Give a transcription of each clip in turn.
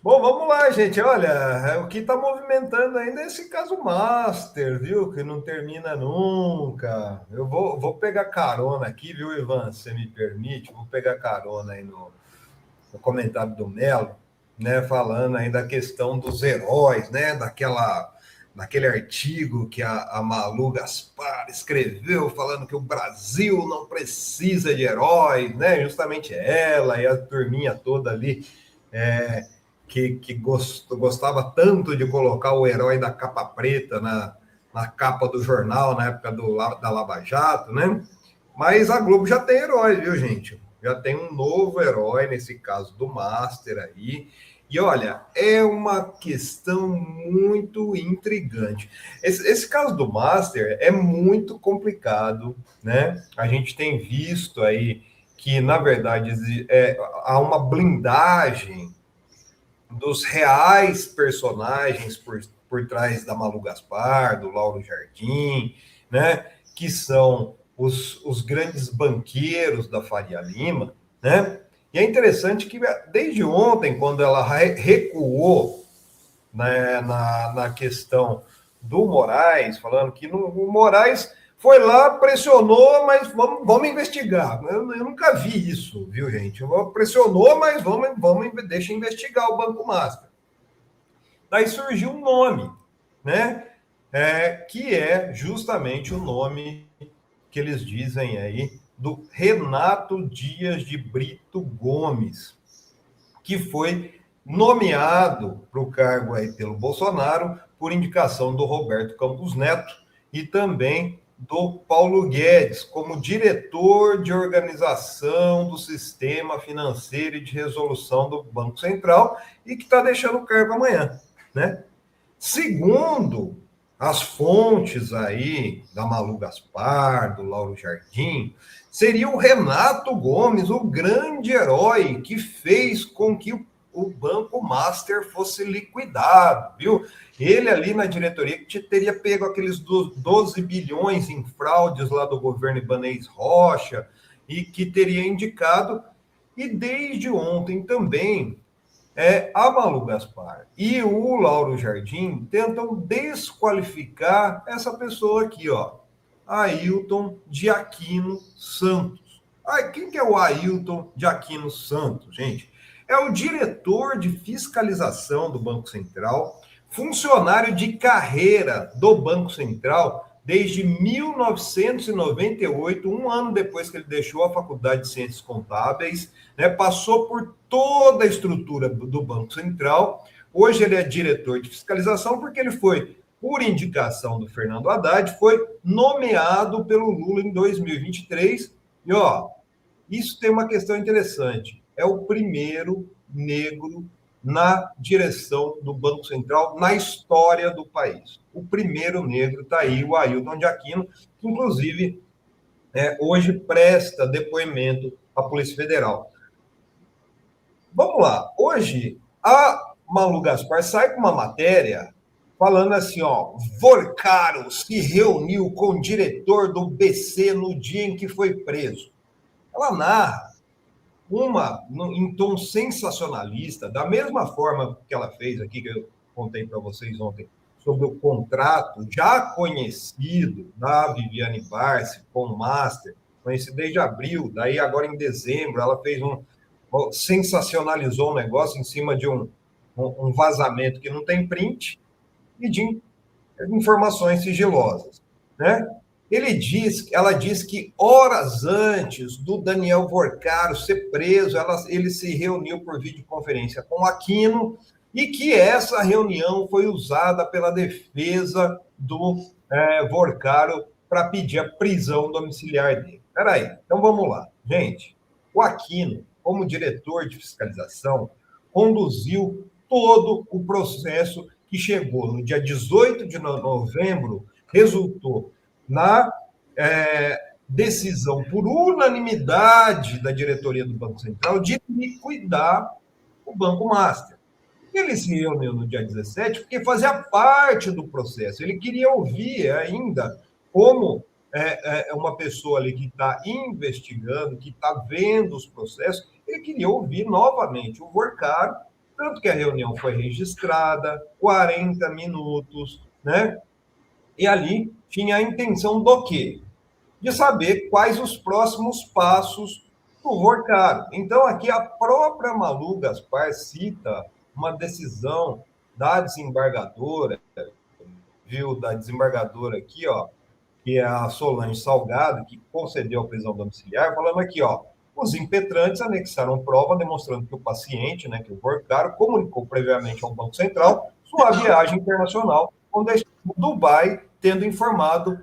Bom, vamos lá, gente. Olha, o que está movimentando ainda é esse caso Master, viu? Que não termina nunca. Eu vou pegar carona aqui, viu, Ivan? Se você me permite, vou pegar carona aí no comentário do Melo, né? Falando aí da questão dos heróis, né? Daquele artigo que a Malu Gaspar escreveu, falando que o Brasil não precisa de heróis, né? Justamente ela e a turminha toda ali. É, que gostava tanto de colocar o herói da capa preta na capa do jornal, na época da Lava Jato, né? Mas a Globo já tem herói, viu, gente? Já tem um novo herói, nesse caso do Master aí. E olha, é uma questão muito intrigante. Esse caso do Master é muito complicado, né? A gente tem visto aí que, na verdade, há uma blindagem dos reais personagens por trás da Malu Gaspar, do Lauro Jardim, né? Que são os grandes banqueiros da Faria Lima, né? E é interessante que desde ontem, quando ela recuou, né, na questão do Moraes, falando que o Moraes foi lá, pressionou, mas vamos investigar. Eu nunca vi isso, viu, gente? Pressionou, mas deixa investigar o Banco Master. Daí surgiu um nome, né? Que é justamente o nome que eles dizem aí do Renato Dias de Brito Gomes, que foi nomeado para o cargo aí pelo Bolsonaro por indicação do Roberto Campos Neto e também do Paulo Guedes como diretor de organização do sistema financeiro e de resolução do Banco Central e que está deixando o cargo amanhã, né? Segundo as fontes aí da Malu Gaspar, do Lauro Jardim, seria o Renato Gomes, o grande herói que fez com que o Banco Master fosse liquidado, viu? Ele ali na diretoria que teria pego aqueles 12 bilhões em fraudes lá do governo Ibanez Rocha e que teria indicado, e desde ontem também a Malu Gaspar e o Lauro Jardim tentam desqualificar essa pessoa aqui, ó, Ailton de Aquino Santos. Quem que é o Ailton de Aquino Santos, gente? É o diretor de fiscalização do Banco Central, funcionário de carreira do Banco Central desde 1998, um ano depois que ele deixou a Faculdade de Ciências Contábeis, né, passou por toda a estrutura do Banco Central. Hoje ele é diretor de fiscalização porque ele foi, por indicação do Fernando Haddad, foi nomeado pelo Lula em 2023. E, ó, isso tem uma questão interessante. É o primeiro negro na direção do Banco Central na história do país. O primeiro negro está aí, o Ailton de Aquino, que inclusive hoje presta depoimento à Polícia Federal. Vamos lá. Hoje, a Malu Gaspar sai com uma matéria falando assim, ó, Vorcaro se reuniu com o diretor do BC no dia em que foi preso. Ela narra em tom sensacionalista, da mesma forma que ela fez aqui, que eu contei para vocês ontem, sobre o contrato já conhecido da Viviane Barsi com o Master, conhecido desde abril, daí agora em dezembro ela fez sensacionalizou o negócio em cima de um vazamento que não tem print e de informações sigilosas, né? Ela diz que horas antes do Daniel Vorcaro ser preso, ele se reuniu por videoconferência com o Aquino e que essa reunião foi usada pela defesa do Vorcaro para pedir a prisão domiciliar dele. Peraí, então vamos lá. Gente, o Aquino, como diretor de fiscalização, conduziu todo o processo que chegou no dia 18 de novembro, resultou na decisão por unanimidade da diretoria do Banco Central de liquidar o Banco Master. Ele se reuniu no dia 17 porque fazia parte do processo. Ele queria ouvir ainda como uma pessoa ali que está investigando, que está vendo os processos, ele queria ouvir novamente o Vorcaro Tanto que a reunião foi registrada, 40 minutos, né? E ali tinha a intenção do quê? De saber quais os próximos passos do Vorcaro. Então, aqui a própria Malu Gaspar cita uma decisão da desembargadora, viu, da desembargadora aqui, ó, que é a Solange Salgado, que concedeu a prisão domiciliar, falando aqui, ó, os impetrantes anexaram prova demonstrando que o paciente, né, que o Vorcaro, comunicou previamente ao Banco Central sua viagem internacional, com destino Dubai, tendo informado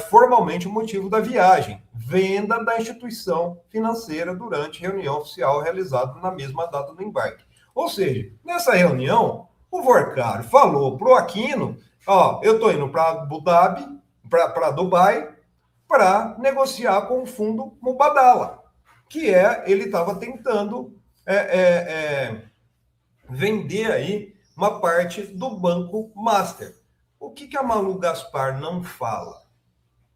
formalmente o motivo da viagem, venda da instituição financeira durante reunião oficial realizada na mesma data do embarque. Ou seja, nessa reunião, o Vorcaro falou para o Aquino, ó, eu estou indo para Abu Dhabi, para Dubai, para negociar com o fundo Mubadala, que ele estava tentando vender aí uma parte do Banco Master. O que a Malu Gaspar não fala?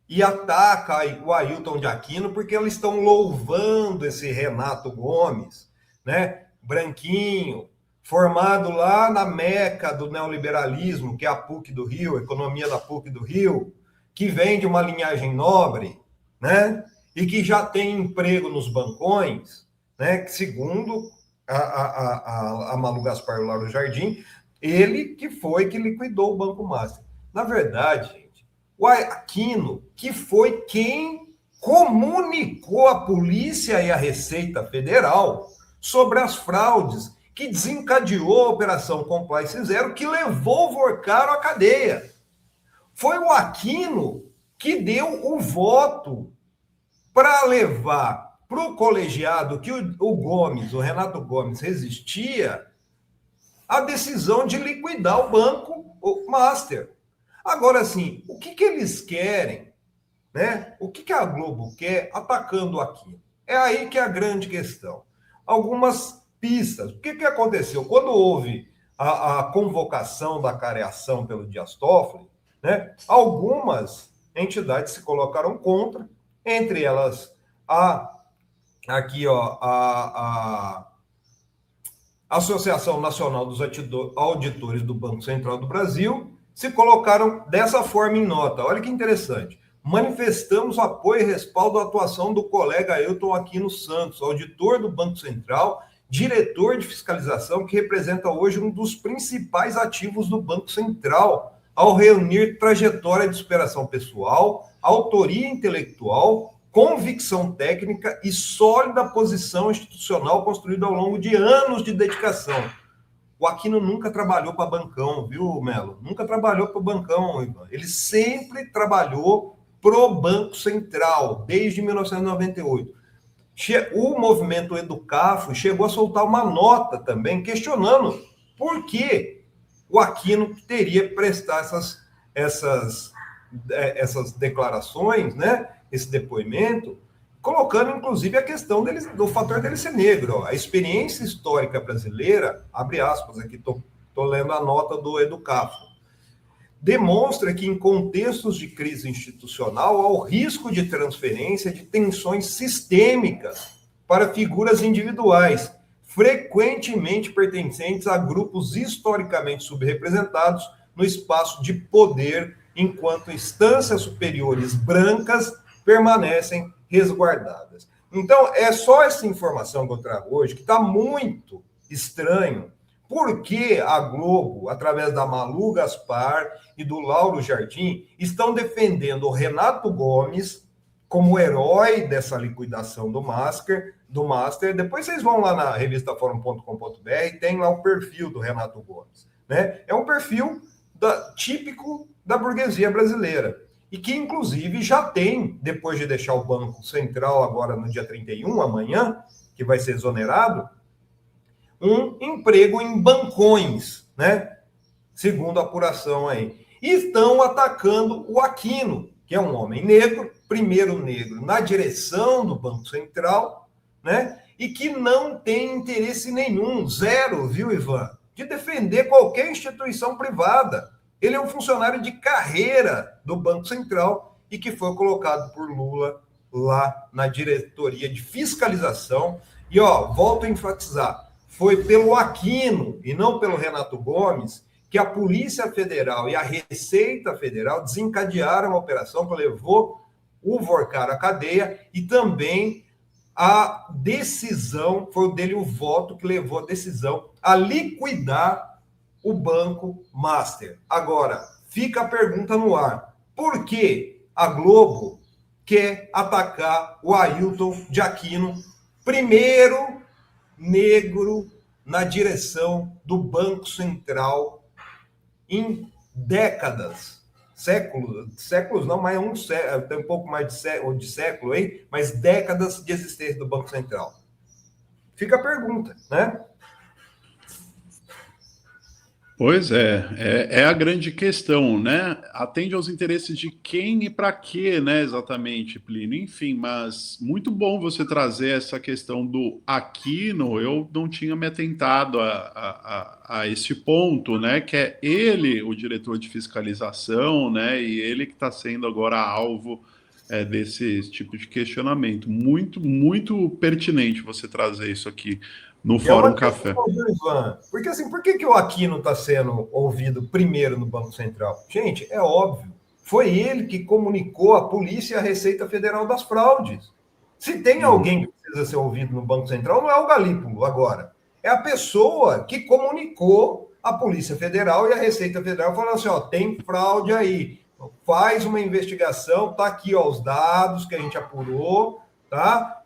E ataca o Ailton de Aquino porque eles estão louvando esse Renato Gomes, né? Branquinho, formado lá na meca do neoliberalismo, que é a PUC do Rio, a economia da PUC do Rio, que vem de uma linhagem nobre, né? E que já tem emprego nos bancões, né? Que segundo a Malu Gaspar e o Lauro Jardim, ele que foi que liquidou o Banco Master. Na verdade, gente, o Aquino, que foi quem comunicou à polícia e à Receita Federal sobre as fraudes, que desencadeou a Operação Compliance Zero, que levou o Vorcaro à cadeia. Foi o Aquino que deu o voto para levar para o colegiado que o Gomes, o Renato Gomes, resistia a decisão de liquidar o Banco Master. Agora, assim, o que eles querem, né? O que a Globo quer atacando aqui? É aí que é a grande questão. Algumas pistas. O que aconteceu? Quando houve a convocação da careação pelo Dias Toffoli, né, algumas entidades se colocaram contra, entre elas a Associação Nacional dos Auditores do Banco Central do Brasil, se colocaram dessa forma em nota. Olha que interessante. Manifestamos apoio e respaldo à atuação do colega Ailton Aquino Santos, auditor do Banco Central, diretor de fiscalização, que representa hoje um dos principais ativos do Banco Central, ao reunir trajetória de superação pessoal, autoria intelectual, convicção técnica e sólida posição institucional construída ao longo de anos de dedicação. O Aquino nunca trabalhou para bancão, viu, Melo? Nunca trabalhou para bancão, Ivan. Ele sempre trabalhou pro Banco Central, desde 1998. O movimento Educafro chegou a soltar uma nota também, questionando por que o Aquino teria que prestar essas declarações, né? Esse depoimento, colocando, inclusive, a questão do fator dele ser negro. Ó. A experiência histórica brasileira, abre aspas, aqui estou lendo a nota do Educafro, demonstra que em contextos de crise institucional há o risco de transferência de tensões sistêmicas para figuras individuais, frequentemente pertencentes a grupos historicamente subrepresentados no espaço de poder, enquanto instâncias superiores brancas permanecem resguardadas. Então, é só essa informação que eu trago hoje, que está muito estranho, porque a Globo, através da Malu Gaspar e do Lauro Jardim, estão defendendo o Renato Gomes como herói dessa liquidação do Master. Depois vocês vão lá na revistaforum.com.br, tem lá o perfil do Renato Gomes. Né? É um perfil típico da burguesia brasileira. E que, inclusive, já tem, depois de deixar o Banco Central agora no dia 31, amanhã, que vai ser exonerado, um emprego em bancões, né? Segundo a apuração aí. E estão atacando o Aquino, que é um homem negro, primeiro negro na direção do Banco Central, né? E que não tem interesse nenhum, zero, viu, Ivan, de defender qualquer instituição privada. Ele é um funcionário de carreira do Banco Central e que foi colocado por Lula lá na diretoria de fiscalização. E, ó, volto a enfatizar, foi pelo Aquino e não pelo Renato Gomes que a Polícia Federal e a Receita Federal desencadearam a operação que levou o Vorcar à cadeia e também a decisão, foi o dele o voto que levou a decisão a liquidar o Banco Master. Agora, fica a pergunta no ar. Por que a Globo quer atacar o Ailton de Aquino, primeiro negro na direção do Banco Central em décadas, séculos não, mas tem um pouco mais de século, hein? Mas décadas de existência do Banco Central. Fica a pergunta, né? Pois é a grande questão, né? Atende aos interesses de quem e para quê, né? Exatamente, Plínio. Enfim, mas muito bom você trazer essa questão do Aquino. Eu não tinha me atentado a esse ponto, né? Que é ele o diretor de fiscalização, né? E ele que está sendo agora alvo desse tipo de questionamento. Muito, muito pertinente você trazer isso aqui no Fórum Café. Ivan, porque assim, por que o Aquino está sendo ouvido primeiro no Banco Central? Gente, é óbvio. Foi ele que comunicou à polícia e à Receita Federal das fraudes. Se tem alguém que precisa ser ouvido no Banco Central, não é o Galípolo agora. É a pessoa que comunicou à Polícia Federal e à Receita Federal, falando assim, ó, tem fraude aí. Faz uma investigação, tá aqui ó, os dados que a gente apurou, tá?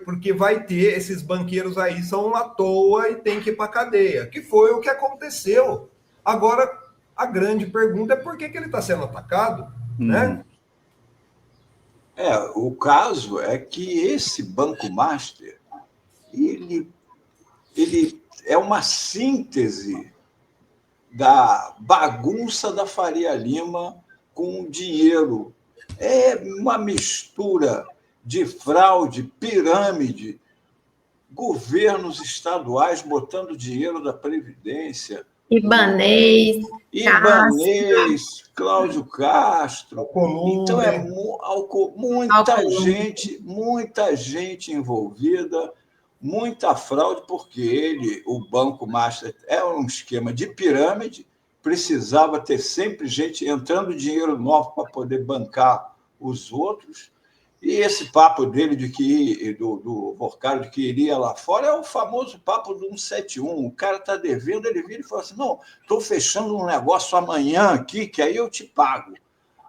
Porque vai ter esses banqueiros aí são à toa e tem que ir para a cadeia, que foi o que aconteceu. Agora, a grande pergunta é por que ele está sendo atacado, né? O caso é que esse Banco Master, ele é uma síntese da bagunça da Faria Lima com o dinheiro. É uma mistura de fraude, pirâmide, governos estaduais botando dinheiro da Previdência. Ibanez, Cláudio Castro. Então, muita gente envolvida, muita fraude, porque o Banco Master é um esquema de pirâmide, precisava ter sempre gente entrando dinheiro novo para poder bancar os outros. E esse papo dele do Vorcar de que iria lá fora é o famoso papo do 171. O cara está devendo, ele vira e fala assim, não, estou fechando um negócio amanhã aqui, que aí eu te pago.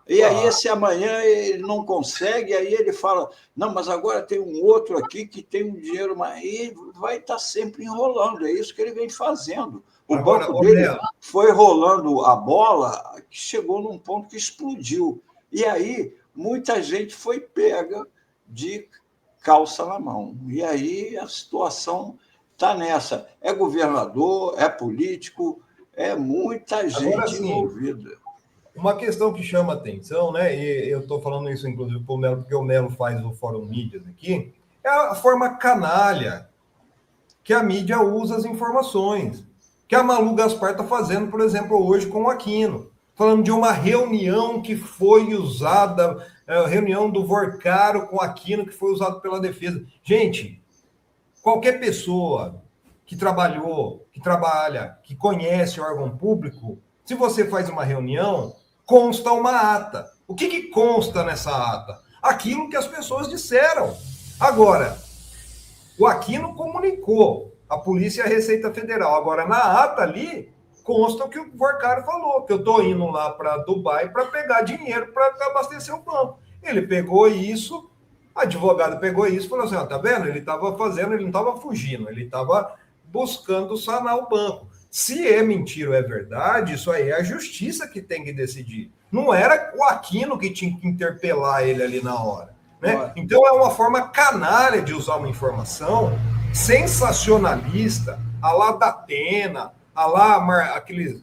E aí esse amanhã ele não consegue, aí ele fala, não, mas agora tem um outro aqui que tem um dinheiro, mas ele vai estar sempre enrolando, é isso que ele vem fazendo. O banco dele foi rolando a bola, que chegou num ponto que explodiu. E aí muita gente foi pega de calça na mão. E aí a situação está nessa. É governador, é político, é muita gente envolvida. Uma questão que chama atenção, né? E eu estou falando isso, inclusive, para o Melo, porque o Melo faz o Fórum Mídias aqui, é a forma canalha que a mídia usa as informações. Que a Malu Gaspar está fazendo, por exemplo, hoje com o Aquino. Falando de uma reunião que foi usada, a reunião do Vorcaro com Aquino, que foi usado pela defesa. Gente, qualquer pessoa que trabalhou, que trabalha, que conhece o órgão público, se você faz uma reunião, consta uma ata. O que consta nessa ata? Aquilo que as pessoas disseram. Agora, o Aquino comunicou a Polícia e a Receita Federal. Agora, na ata ali, consta o que o Vorcaro falou, que eu estou indo lá para Dubai para pegar dinheiro para abastecer o banco. Ele pegou isso, o advogado pegou isso e falou assim, tá vendo? Ele estava fazendo, ele não estava fugindo, ele estava buscando sanar o banco. Se é mentira ou é verdade, isso aí é a justiça que tem que decidir. Não era o Aquino que tinha que interpelar ele ali na hora. Né? Então é uma forma canalha de usar uma informação sensacionalista, a lá da Atena, a lá aqueles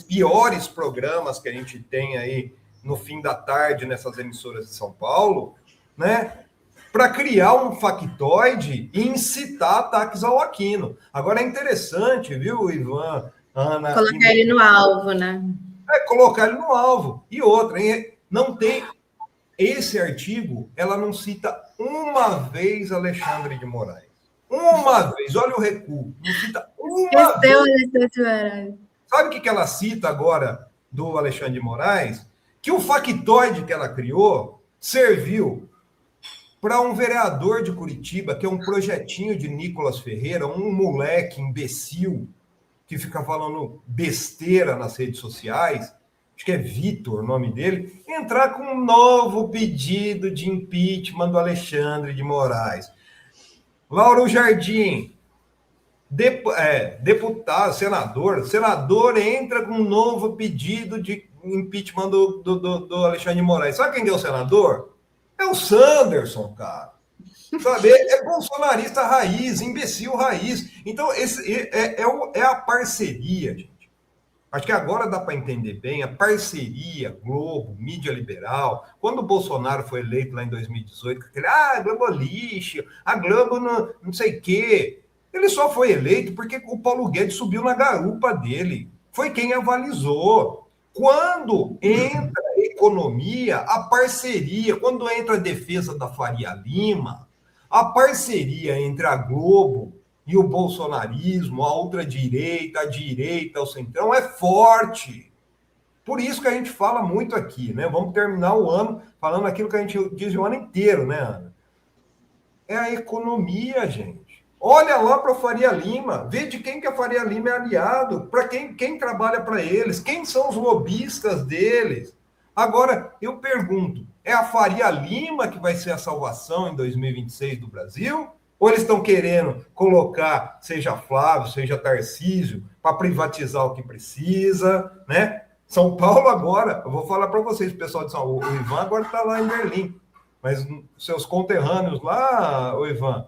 piores programas que a gente tem aí no fim da tarde nessas emissoras de São Paulo, né? Para criar um factoide e incitar ataques ao Aquino. Agora é interessante, viu, Ivan, Ana... Colocar ele no alvo, né? Colocar ele no alvo. E outra, hein? Não tem... Esse artigo, ela não cita uma vez Alexandre de Moraes. Uma vez, olha o recuo. Não cita uma Esqueceu vez. Alexandre de Moraes. Sabe o que ela cita agora do Alexandre de Moraes? Que o factoide que ela criou serviu para um vereador de Curitiba, que é um projetinho de Nicolas Ferreira, um moleque imbecil, que fica falando besteira nas redes sociais, acho que é Vitor o nome dele, entrar com um novo pedido de impeachment do Alexandre de Moraes. Lauro Jardim, deputado, senador entra com um novo pedido de impeachment do Alexandre de Moraes. Sabe quem é o senador? É o Sanderson, cara. Sabe? É bolsonarista raiz, imbecil raiz. Então, esse é a parceria, gente. Acho que agora dá para entender bem a parceria Globo, mídia liberal. Quando o Bolsonaro foi eleito lá em 2018, aquele, a Globo é lixo, a Globo não sei o quê. Ele só foi eleito porque o Paulo Guedes subiu na garupa dele. Foi quem avalizou. Quando entra a economia, a parceria, quando entra a defesa da Faria Lima, a parceria entre a Globo e o bolsonarismo, a ultradireita, a direita, o centrão, é forte. Por isso que a gente fala muito aqui, né? Vamos terminar o ano falando aquilo que a gente diz o ano inteiro, né, Ana? É a economia, gente. Olha lá para a Faria Lima, vê de quem que a Faria Lima é aliado, para quem trabalha para eles, quem são os lobistas deles. Agora, eu pergunto, é a Faria Lima que vai ser a salvação em 2026 do Brasil? Ou eles estão querendo colocar, seja Flávio, seja Tarcísio, para privatizar o que precisa, né? São Paulo agora, eu vou falar para vocês, pessoal de São Paulo, o Ivan agora está lá em Berlim, mas seus conterrâneos lá, o Ivan,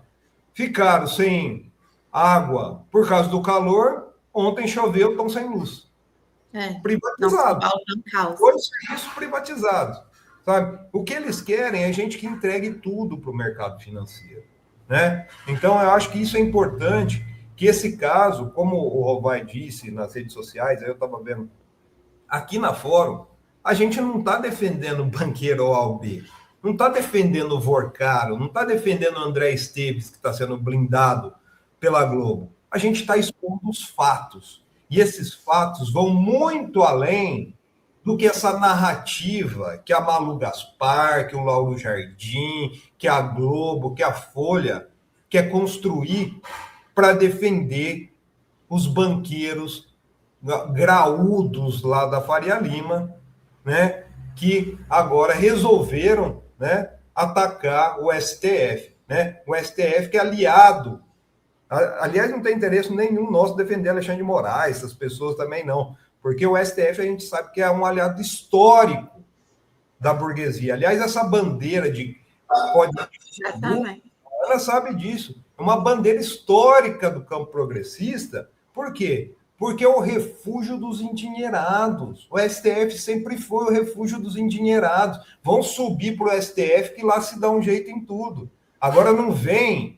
ficaram sem água por causa do calor, ontem choveu, estão sem luz. Privatizado. Dois serviços privatizados. Sabe? O que eles querem é gente que entregue tudo para o mercado financeiro. Né? Então, eu acho que isso é importante, que esse caso, como o Rovai disse nas redes sociais, aí eu estava vendo, aqui na Fórum, a gente não está defendendo o banqueiro OAB, não está defendendo o Vorcaro, não está defendendo o André Esteves, que está sendo blindado pela Globo. A gente está expondo os fatos. E esses fatos vão muito além do que essa narrativa que a Malu Gaspar, que o Lauro Jardim, que a Globo, que a Folha quer construir para defender os banqueiros graúdos lá da Faria Lima, né, que agora resolveram, né, atacar o STF. Né? O STF que é aliado. Aliás, não tem interesse nenhum nosso defender Alexandre de Moraes, essas pessoas também não. Porque o STF a gente sabe que é um aliado histórico da burguesia. Aliás, essa bandeira de ela sabe disso. É uma bandeira histórica do campo progressista. Por quê? Porque é o refúgio dos endinheirados. O STF sempre foi o refúgio dos endinheirados. Vão subir para o STF que lá se dá um jeito em tudo. Agora não vem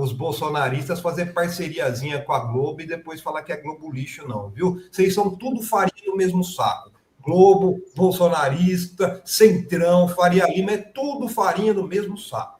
os bolsonaristas fazer parceriazinha com a Globo e depois falar que é Globo lixo, não, viu? Vocês são tudo farinha do mesmo saco. Globo, bolsonarista, Centrão, Faria Lima, é tudo farinha do mesmo saco.